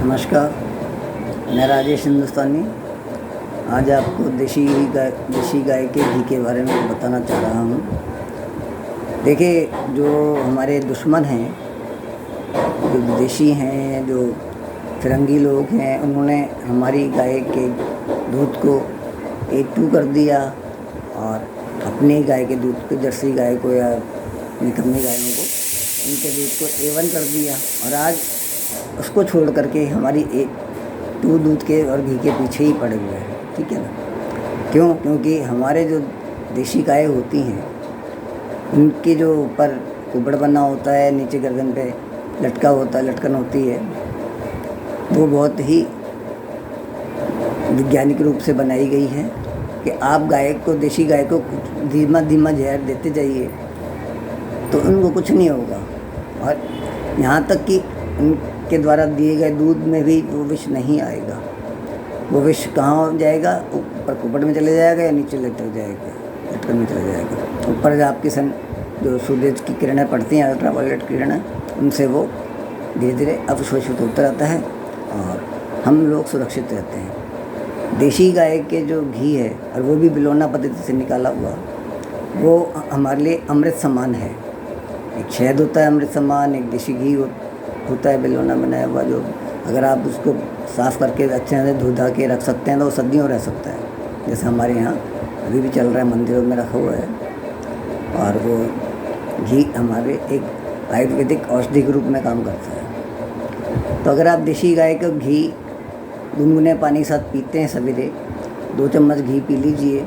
नमस्कार, मैं राजेश हिंदुस्तानी आज आपको देसी गाय के घी के बारे में बताना चाह रहा हूँ। देखिए, जो हमारे दुश्मन हैं, जो विदेशी हैं, जो फिरंगी लोग हैं, उन्होंने हमारी गाय के दूध को A2 कर दिया और अपनी गाय के दूध को, जर्सी गाय को या निकम्मी गायों को, उनके दूध को A1 कर दिया और आज उसको छोड़ करके हमारी A2 दूध के और घी के पीछे ही पड़े हुए हैं। ठीक है ना? क्यों? क्योंकि हमारे जो देसी गाय होती हैं, उनके जो ऊपर कुबड़ बना होता है, नीचे गर्दन पे लटका होता है, लटकन होती है, वो बहुत ही वैज्ञानिक रूप से बनाई गई है कि आप गाय को, देसी गाय को धीमा धीमा जहर देते जाइए तो उनको कुछ नहीं होगा। और यहाँ तक कि उनके द्वारा दिए गए दूध में भी वो विष नहीं आएगा। वो विष कहाँ जाएगा? ऊपर कुबड़ में चले जाएगा या नीचे लटक जाएगा, लटकन में चला जाएगा। ऊपर आपके जो सूरज की किरणें पड़ती हैं, अल्ट्रावायलेट किरणें, उनसे वो धीरे धीरे अवशोषित होता रहता है और हम लोग सुरक्षित रहते हैं। देसी गाय के जो घी है, और वो भी बिलोना पद्धति से निकाला हुआ, वो हमारे लिए अमृत समान है। एक शहद होता है अमृत समान, एक देसी घी होता है बिलोना बनाया हुआ, जो अगर आप उसको साफ़ करके अच्छे से धो धा के रख सकते हैं तो वो सदियों रह सकता है। जैसे हमारे यहाँ अभी भी चल रहा है, मंदिरों में रखा हुआ है। और वो घी हमारे एक आयुर्वेदिक औषधि के रूप में काम करता है। तो अगर आप देसी गाय का घी गुनगुने पानी के साथ पीते हैं, सवेरे 2 चम्मच घी पी लीजिए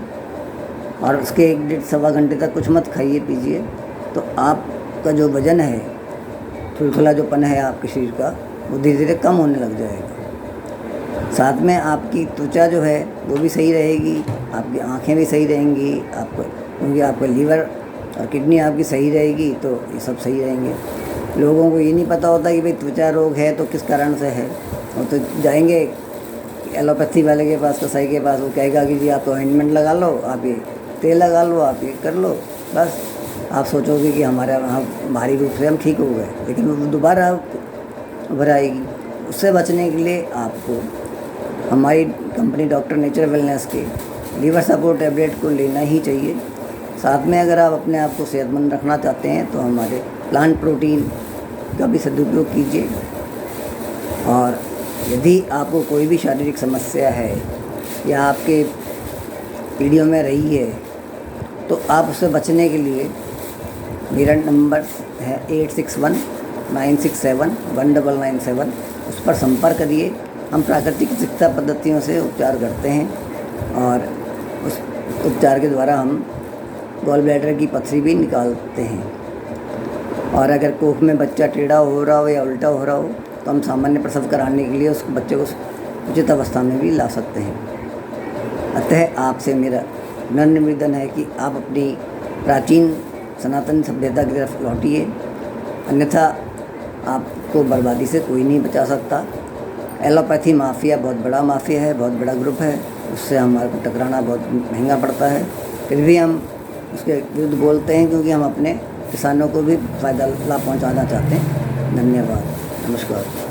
और उसके 1 सवा घंटे तक कुछ मत खाइए पीजिए, तो आपका जो वज़न है, खुलखुलापन है आपके शरीर का, वो धीरे धीरे कम होने लग जाएगा। साथ में आपकी त्वचा जो है वो भी सही रहेगी, आपकी आँखें भी सही रहेंगी, क्योंकि आपका लीवर और किडनी आपकी सही रहेगी, तो ये सब सही रहेंगे। लोगों को ये नहीं पता होता कि भाई त्वचा रोग है तो किस कारण से है। और तो जाएंगे एलोपैथी वाले के पास, कसाई के पास, वो कहेगा कि जी आप तो ऑइंटमेंट लगा लो, आप ये तेल लगा लो, आप ये कर लो, बस आप सोचोगे कि हमारे यहाँ भारी रूप से हम ठीक हो गए, लेकिन वो दोबारा उभर आएगी। उससे बचने के लिए आपको हमारी कंपनी डॉक्टर नेचर वेलनेस के लीवर सपोर्ट टैबलेट को लेना ही चाहिए। साथ में अगर आप अपने आप को सेहतमंद रखना चाहते हैं तो हमारे प्लांट प्रोटीन का भी सदुपयोग कीजिए। और यदि आपको कोई भी शारीरिक समस्या है या आपके पीढ़ियों में रही है, तो आप उससे बचने के लिए मेरा नंबर है 8619671997, उस पर संपर्क करिए। हम प्राकृतिक चिकित्सा पद्धतियों से उपचार करते हैं और उस उपचार के द्वारा हम गॉल ब्लैडर की पथरी भी निकालते हैं। और अगर कोख में बच्चा टेढ़ा हो रहा हो या उल्टा हो रहा हो, तो हम सामान्य प्रसव कराने के लिए उस बच्चे को उचित अवस्था में भी ला सकते हैं। अतः आपसे मेरा नम्र निवेदन है कि आप अपनी प्राचीन सनातन सभ्यता की तरफ लौटिए, अन्यथा आपको बर्बादी से कोई नहीं बचा सकता। एलोपैथी माफिया बहुत बड़ा माफिया है, बहुत बड़ा ग्रुप है, उससे हमारे को टकराना बहुत महंगा पड़ता है। फिर भी हम उसके विरुद्ध बोलते हैं, क्योंकि हम अपने किसानों को भी फ़ायदा लाभ पहुंचाना चाहते हैं। धन्यवाद, नमस्कार।